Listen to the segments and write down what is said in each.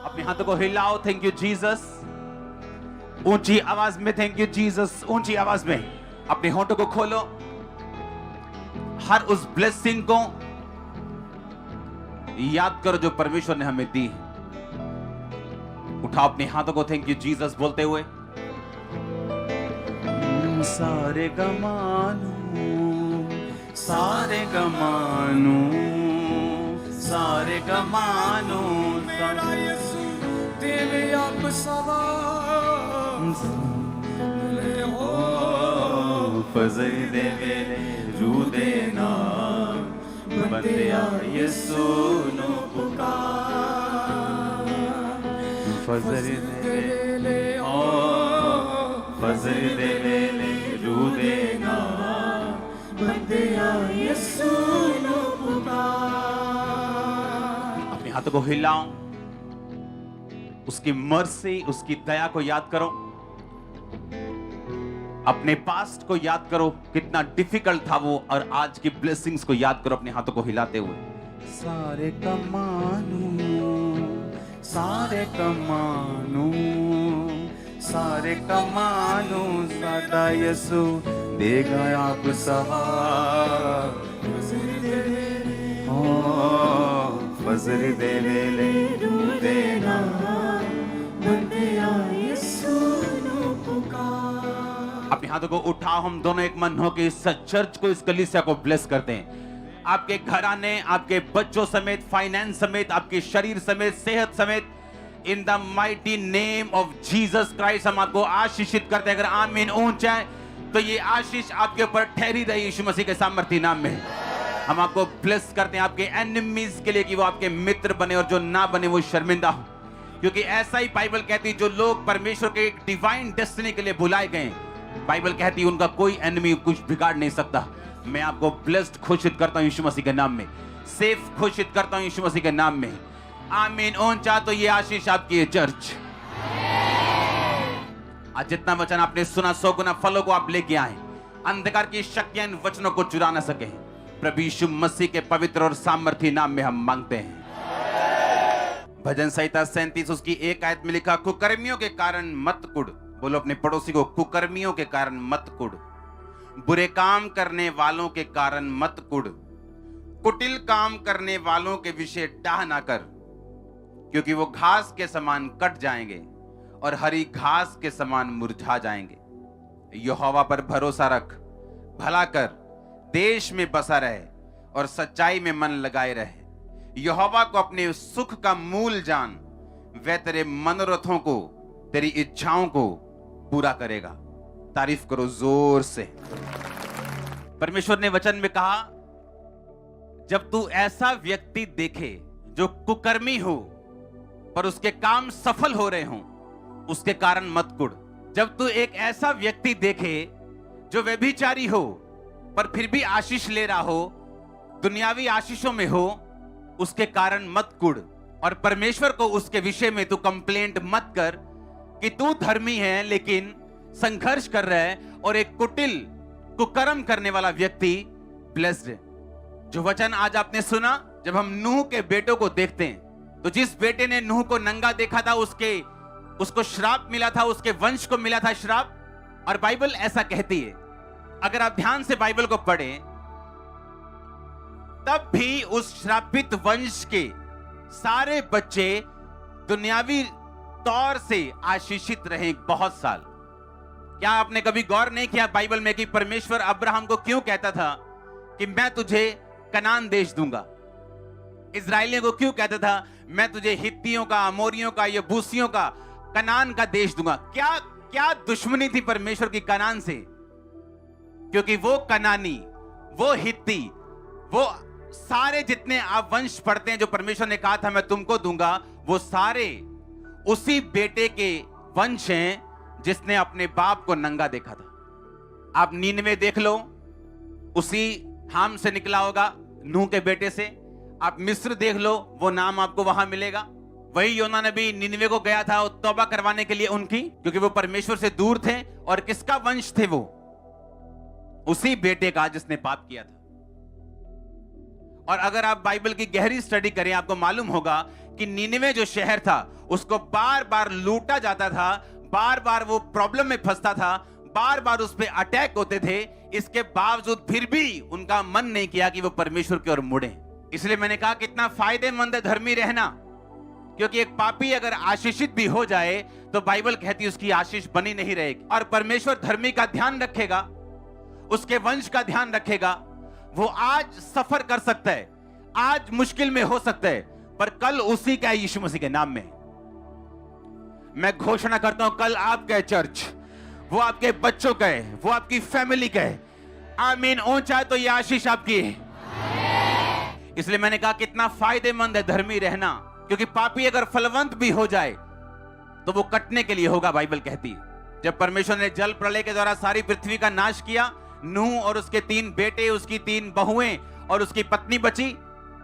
अपने हाथों को हिलाओ, थैंक यू जीसस। ऊंची आवाज में थैंक यू जीसस, ऊंची आवाज में। अपने होठों को खोलो, हर उस ब्लेसिंग को याद करो जो परमेश्वर ने हमें दी। उठाओ अपने हाथों को थैंक यू जीसस बोलते हुए। सारे गमानू, सारे गमानू, सारे गमानू, मेरा यीशु तेरे आप सवार हो फजल दे मेरे रू देना बंदिया यीशु नु पुकार। फजल दे ले ओ फजल दे मेरे रू देना बंदिया यीशु नु पुकार। अपने हाथों को हिलाओ, उसकी मर्सी, उसकी दया को याद करो। अपने पास्ट को याद करो, कितना डिफिकल्ट था वो, और आज की ब्लेसिंग्स को याद करो अपने हाथों को हिलाते हुए। सारे कमानू, सारे कमानू, सारे कमानू, सदा यीशु देगा आप सवार। ओ फजल दे ले रू देना बंदिया यीशु नु पुकार। अपने हाथों को उठाओ, हम दोनों एक मन होकर इस चर्च को, इस कलीसिया को ब्लेस करते हैं। आपके घराने, आपके बच्चों समेत, फाइनेंस समेत, आपके शरीर समेत, सेहत समेत, in the mighty name of Jesus Christ हम आपको आशीषित करते हैं। अगर आमीन ऊंचा है तो ये आशीष आपके ऊपर ठहरी रही यीशु मसीह के सामर्थ्य नाम में। हम आपको ब्लेस करते हैं आपके एनिमीज के लिए कि वो आपके मित्र बने और जो ना बने वो शर्मिंदा हो, क्योंकि ऐसा ही बाइबल कहती है जो लोग परमेश्वर के एक डिवाइन डेस्टिनी के लिए बुलाए गए, बाइबल कहती है उनका कोई एनिमी कुछ बिगाड़ नहीं सकता। मैं आपको ब्लेस्ड घोषित करता हूं यीशु मसीह के नाम में, सेफ घोषित करता हूं यीशु मसीह के नाम में। आमीन ऊंचा तो ये आशीष आपकी है चर्च। आज जितना वचन आपने सुना 100 गुना फलों को आप लेके आए। अंधकार की शक्तियां इन वचनों को चुरा ना सके। प्रभु यीशु मसीह के पवित्र और सामर्थी नाम में हम मांगते हैं। भजन संहिता 37 उसकी 1 आयत में लिखा, कुकर्मियों के कारण मत कुड़। बोलो अपने पड़ोसी को, कुकर्मियों के कारण मत कुड़, बुरे काम करने वालों के कारण मत कुड़, कुटिल काम करने वालों के विषय डाह ना कर, क्योंकि वो घास के समान कट जाएंगे और हरी घास के समान मुरझा जाएंगे। यहोवा पर भरोसा रख, भला कर, देश में बसा रहे और सच्चाई में मन लगाए रहे। यहोवा को अपने सुख का मूल जान, वह तेरे मनोरथों को, तेरी इच्छाओं को पूरा करेगा। तारीफ करो जोर से। परमेश्वर ने वचन में कहा, जब तू ऐसा व्यक्ति देखे जो कुकर्मी हो पर उसके काम सफल हो रहे हों, उसके कारण मत कुड़। जब तू एक ऐसा व्यक्ति देखे जो व्यभिचारी हो पर फिर भी आशीष ले रहा हो, दुनियावी आशीषों में हो, उसके कारण मत कुड़। और परमेश्वर को उसके विषय में तू कंप्लेंट मत कर कि तू धर्मी है लेकिन संघर्ष कर रहा है और एक कुटिल कुकर्म करने वाला व्यक्ति ब्लेस्ड है। जो वचन आज आपने सुना, जब हम नूह के बेटों को देखते हैं तो जिस बेटे ने नूह को नंगा देखा था उसको श्राप मिला था, उसके वंश को मिला था श्राप। और बाइबल ऐसा कहती है, अगर आप ध्यान से बाइबल को पढ़ें, तब भी उस श्रापित वंश के सारे बच्चे दुनियावी तौर से आशीषित रहे बहुत साल। क्या आपने कभी गौर नहीं किया बाइबल में कि परमेश्वर अब्राहम को क्यों कहता था कि मैं तुझे कनान देश दूंगा? इजराइलियों को क्यों कहता था मैं तुझे हित्तियों का, अमोरियों का, यबूसियों का, कनान का देश दूंगा? क्या दुश्मनी थी परमेश्वर की कनान से? क्योंकि वो कनानी, वो हित्ती, वो सारे जितने आप वंश पढ़ते हैं जो परमेश्वर ने कहा था मैं तुमको दूंगा, वो सारे उसी बेटे के वंश हैं जिसने अपने बाप को नंगा देखा था। आप नीनवे देख लो, उसी हाम से निकला होगा, नूह के बेटे से। आप मिस्र देख लो, वो नाम आपको वहां मिलेगा। वही योना नबी नीनवे को गया था तौबा करवाने के लिए उनकी, क्योंकि वो परमेश्वर से दूर थे। और किसका वंश थे वो? उसी बेटे का जिसने पाप किया था। और अगर आप बाइबल की गहरी स्टडी करें, आपको मालूम होगा कि नीनवे जो शहर था उसको बार बार लूटा जाता था, बार बार वो प्रॉब्लम में फंसता था, बार बार उस पे अटैक होते थे, इसके बावजूद फिर भी उनका मन नहीं किया कि वो परमेश्वर की ओर मुड़े। इसलिए मैंने कहा कितना फायदेमंद है धर्मी रहना, क्योंकि एक पापी अगर आशीषित भी हो जाए तो बाइबल कहती है उसकी आशीष बनी नहीं रहेगी, और परमेश्वर धर्मी का ध्यान रखेगा, उसके वंश का ध्यान रखेगा। वो आज सफर कर सकता है, आज मुश्किल में हो सकता है, पर कल उसी का है यीशु मसीह के नाम में। मैं घोषणा करता हूं कल आपका है चर्च, वो आपके बच्चों का है, वो आपकी फैमिली का है। आमीन। ऊंचा तो ये आशीष आपकी है। इसलिए मैंने कहा कितना फायदेमंद है धर्मी रहना, क्योंकि पापी अगर फलवंत भी हो जाए तो वो कटने के लिए होगा। बाइबल कहती है जब परमेश्वर ने जल प्रलय के द्वारा सारी पृथ्वी का नाश किया, नूह और उसके 3 बेटे, उसकी 3 बहुएं और उसकी पत्नी बची,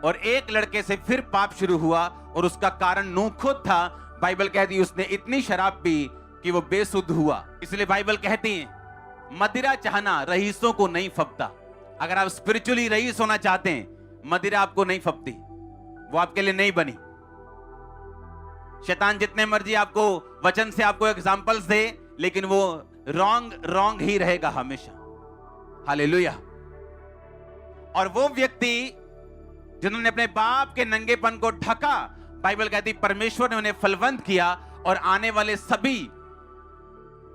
और एक लड़के से फिर पाप शुरू हुआ, और उसका कारण नूह खुद था। बाइबल कहती है उसने इतनी शराब पी कि वो बेसुध हुआ। इसलिए बाइबल कहती है मदिरा चाहना रईसों को नहीं फबता। अगर आप स्पिरिचुअली रईस होना चाहते हैं, मदिरा आपको नहीं फबती, वो आपके लिए नहीं बनी। शैतान जितने मर्जी आपको वचन से आपको एग्जांपल्स दे, लेकिन वो रॉन्ग ही रहेगा हमेशा। हालेलुया। और वो व्यक्ति जिन्होंने अपने बाप के नंगेपन को ढका, बाइबल कहती परमेश्वर ने उन्हें फलवंत किया, और आने वाले सभी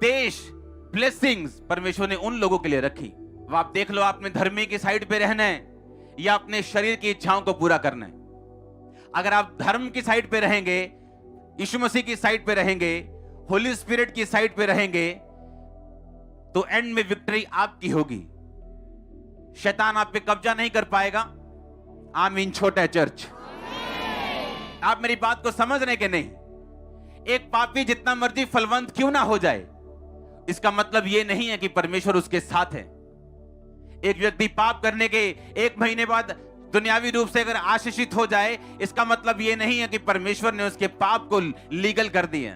देश ब्लेसिंग्स परमेश्वर ने उन लोगों के लिए रखी। वो आप देख लो, आपने धर्मी की साइड पे रहना है या अपने शरीर की इच्छाओं को पूरा करना है। अगर आप धर्म की साइड पे रहेंगे, यीशु मसीह की साइड पे रहेंगे, होली स्पिरिट की साइड पे रहेंगे, तो एंड में विक्ट्री आपकी होगी। शैतान आप पे कब्जा नहीं कर पाएगा। आमीन। छोटा चर्च, आप मेरी बात को समझ रहे कि नहीं? एक पापी जितना मर्जी फलवंत क्यों ना हो जाए, इसका मतलब यह नहीं है कि परमेश्वर उसके साथ है। एक व्यक्ति पाप करने के 1 महीने बाद दुनियावी रूप से अगर आशीषित हो जाए, इसका मतलब यह नहीं है कि परमेश्वर ने उसके पाप को लीगल कर दिया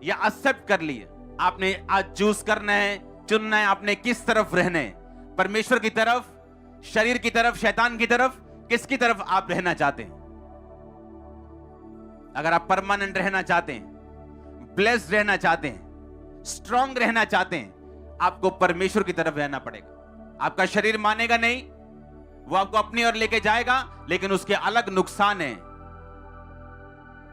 या एक्सेप्ट कर लिया। आपने आज चूज करना है, चुनना है, आपने किस तरफ रहना है, परमेश्वर की तरफ, शरीर की तरफ, शैतान की तरफ, किसकी तरफ आप रहना चाहते हैं? अगर आप परमानेंट रहना चाहते हैं, ब्लेस्ड रहना चाहते हैं, स्ट्रांग रहना चाहते हैं, आपको परमेश्वर की तरफ रहना पड़ेगा। आपका शरीर मानेगा नहीं, वो आपको अपनी ओर लेके जाएगा, लेकिन उसके अलग नुकसान हैं।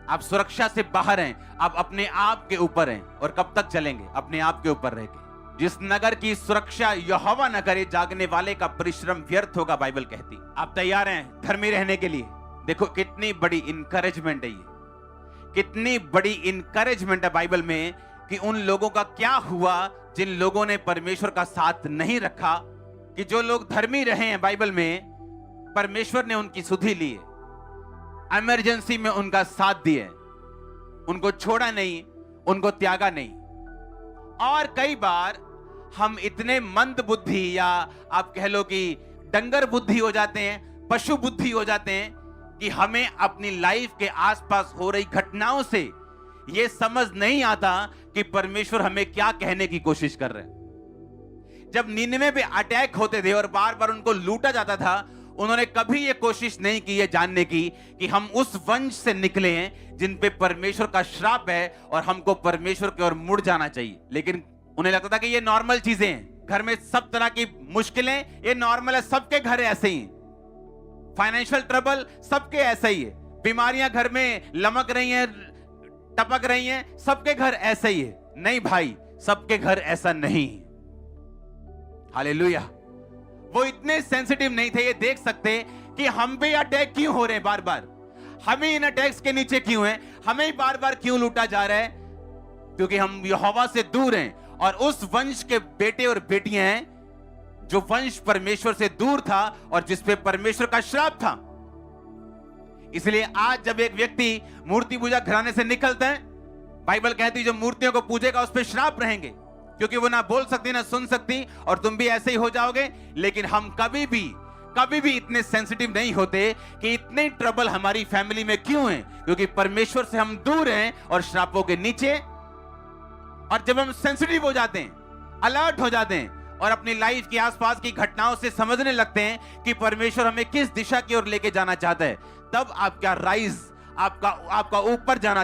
आप सुरक्षा से बाहर हैं, आप अपने आप के ऊपर हैं। और कब तक चलेंगे अपने आप के ऊपर रह के? जिस नगर की सुरक्षा यहोवा न करे, जागने वाले का परिश्रम व्यर्थ होगा, बाइबल कहती। आप तैयार हैं धर्मी रहने के लिए? देखो कितनी बड़ी इंकरेजमेंट है ये, कितनी बड़ी इंकरेजमेंट है बाइबल में कि उन लोगों का क्या हुआ जिन लोगों ने परमेश्वर का साथ नहीं रखा। कि जो लोग धर्मी रहे हैं, बाइबल में परमेश्वर ने उनकी सुधि ली है, इमरजेंसी में उनका साथ दिए, उनको छोड़ा नहीं, उनको त्यागा नहीं। और कई बार हम इतने मंद बुद्धि, या आप कह लो कि डंगर बुद्धि हो जाते हैं, पशु बुद्धि हो जाते हैं, कि हमें अपनी लाइफ के आसपास हो रही घटनाओं से यह समझ नहीं आता कि परमेश्वर हमें क्या कहने की कोशिश कर रहे हैं। जब नीनवे पे अटैक होते थे और बार बार उनको लूटा जाता था, उन्होंने कभी यह कोशिश नहीं की है जानने की कि हम उस वंश से निकले हैं जिन पे परमेश्वर का श्राप है और हमको परमेश्वर की ओर मुड़ जाना चाहिए। लेकिन उन्हें लगता था कि ये नॉर्मल चीजें हैं, घर में सब तरह की मुश्किलें ये नॉर्मल है, सबके घर ऐसे ही, फाइनेंशियल ट्रबल सबके ऐसा ही है, बीमारियां घर में लमक रही हैं, टपक रही हैं, सबके घर ऐसा ही है। नहीं भाई, सबके घर ऐसा नहीं। हालेलुया। वो इतने सेंसिटिव नहीं थे, ये देख सकते कि हम पे अटैक क्यों हो रहे हैं, बार बार हमें इन अटैक्स के नीचे क्यों हैं, हमें ही बार बार क्यों लूटा जा रहा है, क्योंकि हम यहोवा से दूर हैं और उस वंश के बेटे और बेटियां हैं जो वंश परमेश्वर से दूर था और जिस पे परमेश्वर का श्राप था। इसलिए आज जब एक व्यक्ति मूर्ति पूजा घराने से निकलता है, बाइबल कहती है जो मूर्तियों को पूजेगा उस पे श्राप रहेंगे, क्योंकि वो ना बोल सकती ना सुन सकती, और तुम भी ऐसे ही हो जाओगे। लेकिन हम कभी भी इतने सेंसिटिव नहीं होते कि इतने ट्रबल हमारी फैमिली में क्यों है, क्योंकि परमेश्वर से हम दूर हैं और श्रापों के नीचे। और जब हम सेंसिटिव हो जाते हैं, अलर्ट हो जाते हैं और अपनी लाइफ के आसपास की घटनाओं से समझने लगते हैं कि परमेश्वर हमें किस दिशा की ओर लेके जाना चाहता है, तब आपका राइज, आपका आपका ऊपर जाना